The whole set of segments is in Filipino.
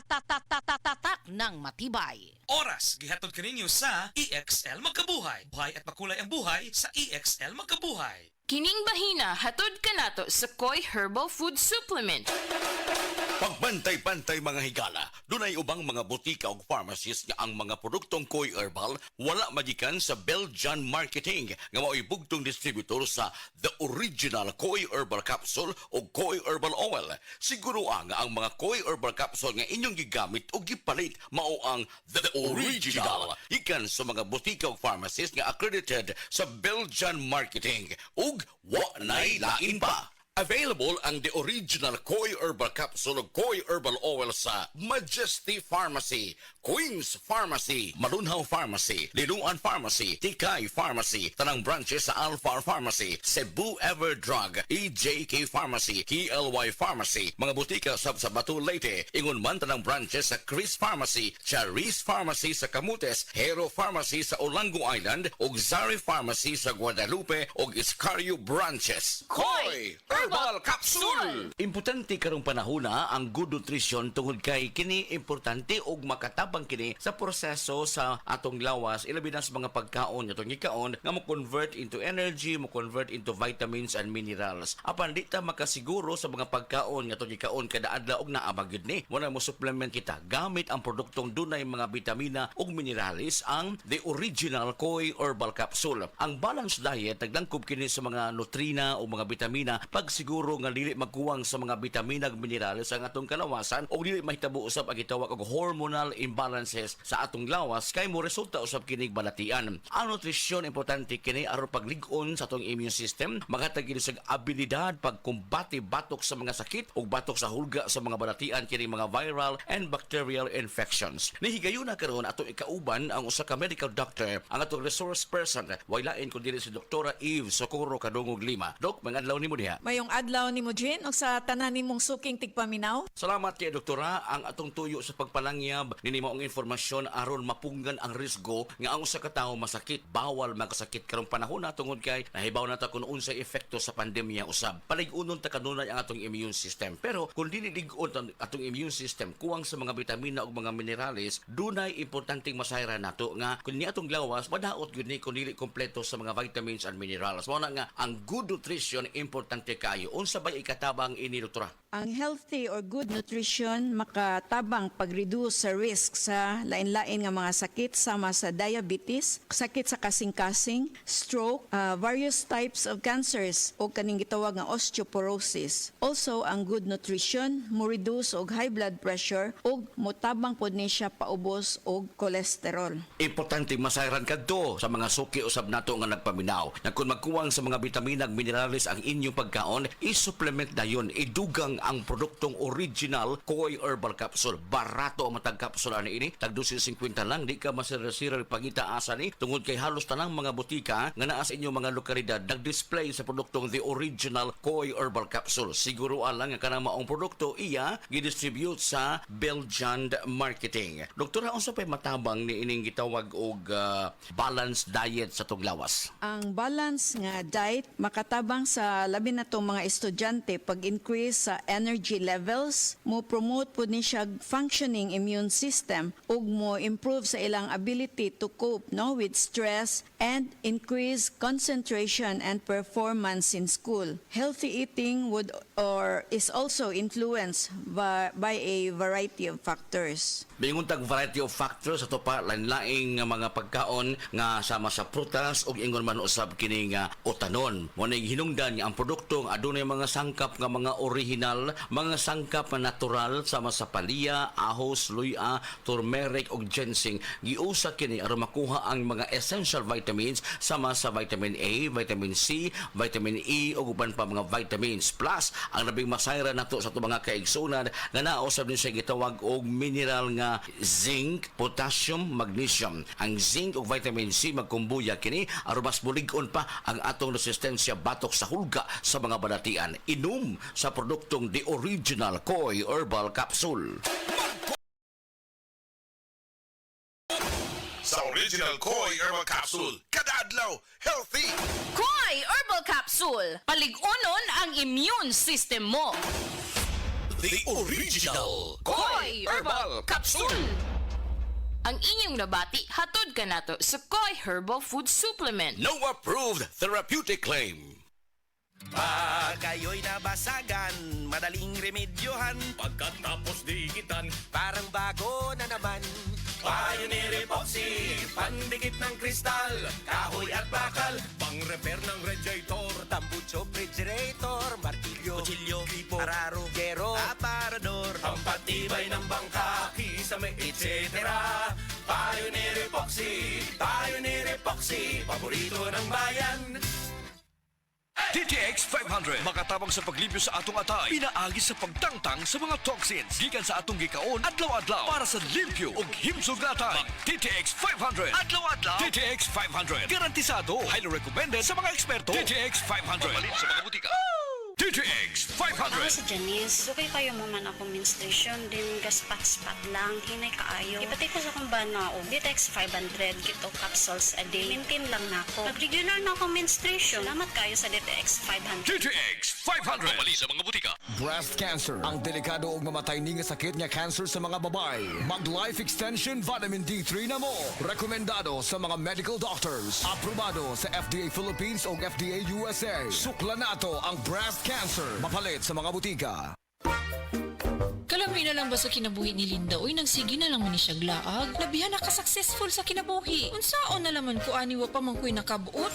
tatak ng matibay. Oras gihatod kaninyo sa EXL Magkabuhay. Buhay at makulay ang buhay sa EXL Magkabuhay. Kining bahina hatod kanato sa Koi Herbal Food Supplement. Pagbantay-bantay mga higala, dunay ubang mga butika o pharmacies nga ang mga produktong Koi Herbal wala magikan sa Belgian Marketing nga mao'y bugtong distributor sa The Original Koi Herbal Capsule o Koi Herbal Oil. Siguro nga ang mga Koi Herbal Capsule nga inyong gigamit o gipalit mao ang The Original. Ikan sa mga butika o pharmacies nga accredited sa Belgian Marketing ug wa nay lain pa. Available ang The Original Koi Herbal Capsule o Koi Herbal Oil sa Majesty Pharmacy, Queen's Pharmacy, Malunhaw Pharmacy, Linuan Pharmacy, Tikay Pharmacy, tanang branches sa Alpha Pharmacy, Cebu Everdrug, EJK Pharmacy, KLY Pharmacy, mga butika sa Batu Leyte, ingon man tanang branches sa Chris Pharmacy, Charis Pharmacy sa Camotes, Hero Pharmacy sa Olango Island, ug Zari Pharmacy sa Guadalupe ug Iscario branches. Koi Herbal Capsule! Importante karong panahona ang good nutrition tungod kay kini importante og makatabang kini sa proseso sa atong lawas ilabi na sa mga pagkaon atong gikaon nga mo convert into energy, mo convert into vitamins and minerals. Apan di ta makasiguro sa mga pagkaon nga atong gikaon kada adlaw og naa ba gyud ni. Muna mo supplement kita gamit ang produktong dunay mga bitamina ug minerales ang The Original Koi Herbal Capsule. Ang balanced diet naglangkob kini sa mga nutrina o mga bitamina pag siguro nga dili magkuwang sa mga bitamina ug minerales ang atong kalawasan o dili mahitabo usab ang gitawag og hormonal imbalances sa atong lawas kay mo resulta usab kining balatian. Ang nutrisyon importante kini aron paglig-on sa atong immune system, maghatag kini sa abilidad pagkumbati batok sa mga sakit ug batok sa hulga sa mga balatian kini mga viral and bacterial infections. Nihigayon na karon atong ikauban ang usa ka medical doctor, ang atong resource person, way lain kun dili si Dr. Eve Socorro Kadungog Lima. Dok, mga adlaw nimo diha. Mayong adlaw ni mo, Jin, o sa tanan nimong suking tigpaminaw. Salamat kay doktora. Ang atong tuyo sa pagpalangyab nini maong informasyon aron mapunggan ang risgo nga ang usa ka tawo masakit, bawal magkasakit karong panahon na tungod kay nahibaw na ta kun unsay epekto sa pandemya usab. Palig-unon ta kanunay ang atong immune system. Pero kung dili lig-on atong immune system kuwang sa mga bitamina ug mga minerales, dunay importanteng masayran nato nga kun ni atong lawas madaot gyud ni kun dili kompleto sa mga vitamins and minerals. Mao na nga ang good nutrition importante kayo. Unsa bay ikatabang ini doktora? Ang healthy or good nutrition makatabang pag-reduce sa risk sa lain-lain nga mga sakit sama sa diabetes, sakit sa kasing-kasing, stroke, various types of cancers o kaning gitawag nga osteoporosis. Also, ang good nutrition mo reduce og high blood pressure ug motabang pod ni siya paubos og cholesterol. Importante masayran kadto sa mga suki usab nato nga nagpaminaw. Na kung magkuwang sa mga bitamina ug minerales ang inyong pagkaon, i-supplement dayon, idugang ang produktong original Koi Herbal Capsule. Barato ang matag capsule ani ini, tag 250 lang, di ka masira-sira pagita asa ni tungod kay halos tanang mga butika nga naa sa inyong mga lokalidad nag-display sa produktong The Original Koi Herbal Capsule. Siguro alang nga kanang maong produkto iya gidistribute sa Belgian Marketing. Doktora, unsa pay matabang ni ining gitawag og balanced diet sa tong lawas? Ang balance nga diet makatabang sa labi na tong mga estudyante pag-increase sa energy levels, mo promote po ni siya functioning immune system ug mo improve sa ilang ability to cope with stress and increase concentration and performance in school. Healthy eating would or is also influenced by a variety of factors. Bingon tag variety of factors ato pa lain-laing nga mga pagkaon nga sama sa prutas ug ingon man usab kini nga utanon. Mo ning hinungdan nga ang produkto adunay mga sangkap nga mga original, mga sangkap na natural sama sa palya, ahos, luya, turmeric ug ginseng. Giusa kini aron makuha ang mga essential vitamins sama sa vitamin A, vitamin C, vitamin E ug uban pa mga vitamins. Plus ang labing masayra nato sa mga kaigsunan nga naa usab ni siya gitawag og mineral nga zinc, potassium, magnesium. Ang zinc ug vitamin C magkumbuya kini aron mas bulig-on pa ang atong resistensya batok sa hulga sa mga balatian. Inom sa produktong The Original Koi Herbal Capsule. Sa Original Koi Herbal Capsule, kada adlaw, healthy! Koi Herbal Capsule. Palig-unon ang immune system mo. The original Koi Herbal Capsule. Ang inyong nabati, hatod ka nato sa Koi Herbal Food Supplement. No approved therapeutic claim. Pag kayo'y nabasagan, madaling remedyohan. Pagkatapos dikitan, Parang bago na naman. Pioneer Epoxy, pandikit ng kristal, kahoy at bakal, pang-repair ng radiator, Tambucho, refrigerator, martilyo, kutsilyo, gripo, araro, gero, aparador. pampatibay ng bangka, kisame, etc. Pioneer Epoxy, paborito ng bayan. DTX 500 makatabang sa paglimpyo sa atong atay, pinaagi sa pagtangtang sa mga toxins gikan sa atong gikaon adlaw-adlaw para sa limpyo ug himsog na atay. DTX 500 adlaw-adlaw. DTX 500 garantisado, highly recommended sa mga eksperto. DTX 500 mabalin sa mga butika. DTX Ako 500. si Janice. Sukay kayo mo man ako menstruation, din gaspat-spat lang, hinay kaayo. Ipatay ko sa kong bana o. Ditex 500, kito capsules a day. Maintain lang na ako. Pag-regular na ako menstruation, salamat kayo sa Ditex 500. DTX 500 mabalin sa mga butika. Breast cancer, ang delikado ug mamatay ni nga sakit nga cancer sa mga babae. Mag Life Extension Vitamin D3 na mo. Rekomendado sa mga medical doctors. Aprobado sa FDA Philippines ug FDA USA. Sukla nato ang breast cancer. Mapalit sa mga butika. Kalami na lang ba sa kinabuhi ni Linda? Uy, nagsigi na lang man ni siya glaag. Labihan na ka-successful sa kinabuhi. Unsaon na laman ko aniwa pa man ko'y nakabuot?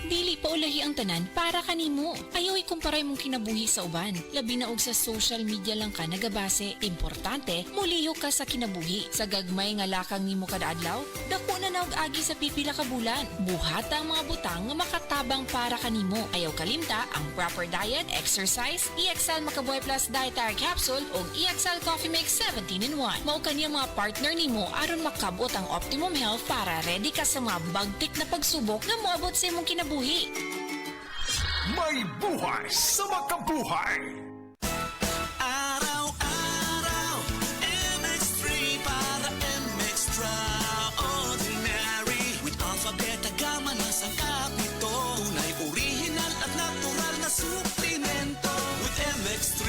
Dili pa ulahi ang tanan para kanimo. Ayaw ikumparay mong kinabuhi sa uban. Labi na og sa social media lang ka nagabase. Importante, muliho ka sa kinabuhi. Sa gagmay nga lakang nimo kada adlaw, dako na og agi sa pipila ka bulan. Buhata ang mga butang nga makatabang para kanimo. Ayaw kalimta ang proper diet, exercise, EXL Makabuhay Plus Dietary Capsule ug EXL Coffee Mix 17-in-1. Mao kaniya mga partner nimo aron makabot ang optimum health para ready ka sa mga bagtik na pagsubok na moabot sa imong kinabuhi. May buhay sa makabuhay. Araw-araw, MX3 para MX-Traordinary. With alpha, beta, gamma na sangkap nito. Tunay, original at natural na suplemento. With MX3,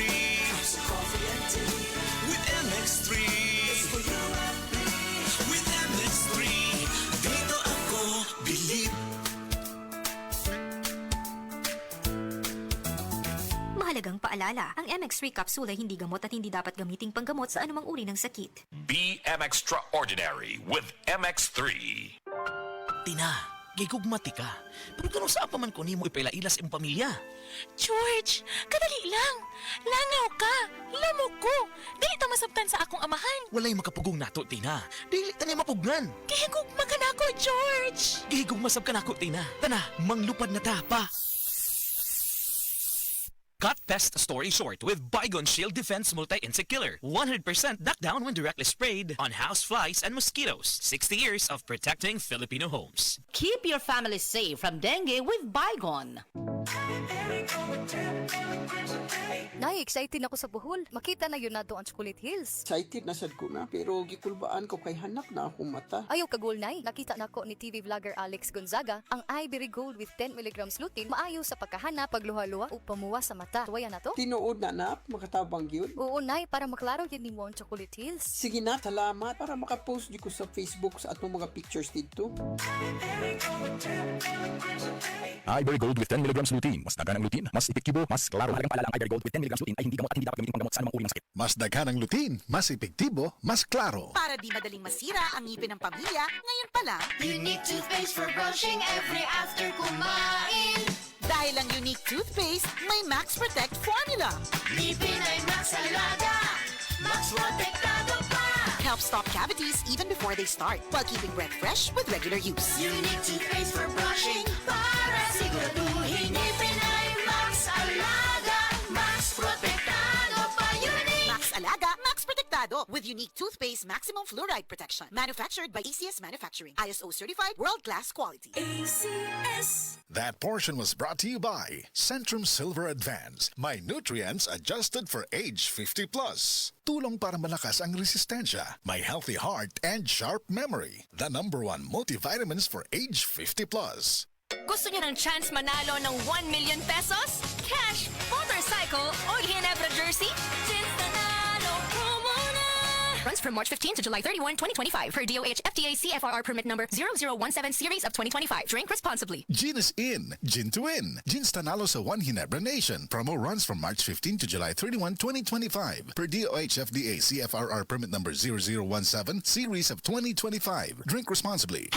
sa coffee and tea. With MX3, it's for you and me. With MX3, dito ako believe. Mahalagang paalala, ang MX3 capsule ay hindi gamot at hindi dapat gamiting panggamot sa anumang uri ng sakit. Be Extraordinary with MX3. Tina, gigugmati ka. Pero ganun saan pa man ko nimo ipailailas ang pamilya? George, kadali lang. Langaw ka. Lamok ko. Dili ta masabtan sa akong amahan. Walay makapugong nato, Tina. Dili ta niya mapugnan. Gihigugma ka na ako, George. Gigugmasab ka nako, Tina. Tana, manglupad na ta pa. Cut pest story short with Bygone Shield Defense Multi-Insect Killer. 100% knockdown when directly sprayed on house flies and mosquitoes. 60 years of protecting Filipino homes. Keep your family safe from dengue with Bygone. Excited ako sa Bohol. Makita na yun na doon ang Chocolate Hills. Excited na sad ko na, pero gikulbaan ko kay hanak na akong mata. Ayaw kagol nay. Nakita na ko ni TV vlogger Alex Gonzaga ang Ivory Gold with 10 mg lutein maayo sa pagkahana, pagluha-luha o pamuwa sa mata. Tuwaya na to? Tinuod na makatabang yun. Oo nay, para maklaro yun ni mo ang Chocolate Hills. Sige na, salamat para makapost di ko sa Facebook sa atong mga pictures dito. Ivory Gold with 10 mg lutein. Mas dagan ang lutein, mas epektibo, mas klaro. Mahalagang paalala, ang Ivory Gold with 10 mg lutein ay hindi gamot at hindi dapat gamitin panggamot sa anumang uri ng sakit. Mas daghan ang lutein, mas epektibo, mas klaro. Para di madaling masira ang ngipin ng pamilya, ngayon pa lang, Unique toothpaste for brushing every after kumain. dahil ang unique toothpaste, may Max Protect formula. Ngipin ay Max Alaga, Max Protektado pa. Help stop cavities even before they start, while keeping breath fresh with regular use. Unique toothpaste for brushing para siguraduhin ngipin ay Max Alaga, Max Protektado pa. Unique. Max Alaga, Max Protectado with unique toothpaste maximum fluoride protection. Manufactured by ACS Manufacturing. ISO certified world-class quality. ACS. That portion was brought to you by Centrum Silver Advance. My nutrients adjusted for age 50 plus. Tulong para malakas ang resistensya. My healthy heart and sharp memory. The #1 multivitamins for age 50 plus. Gusto niyo ng chance manalo ng 1 million pesos? Cash, motorcycle, o Ginebra jersey? Chance na runs from March 15 to July 31, 2025 per DOH FDA CFRR permit number 0017 series of 2025. Drink responsibly. Gin is in. Gin to win. Gin's Tanalo sa One Ginebra Nation. Promo runs from March 15 to July 31, 2025 per DOH FDA CFRR permit number 0017 series of 2025. Drink responsibly.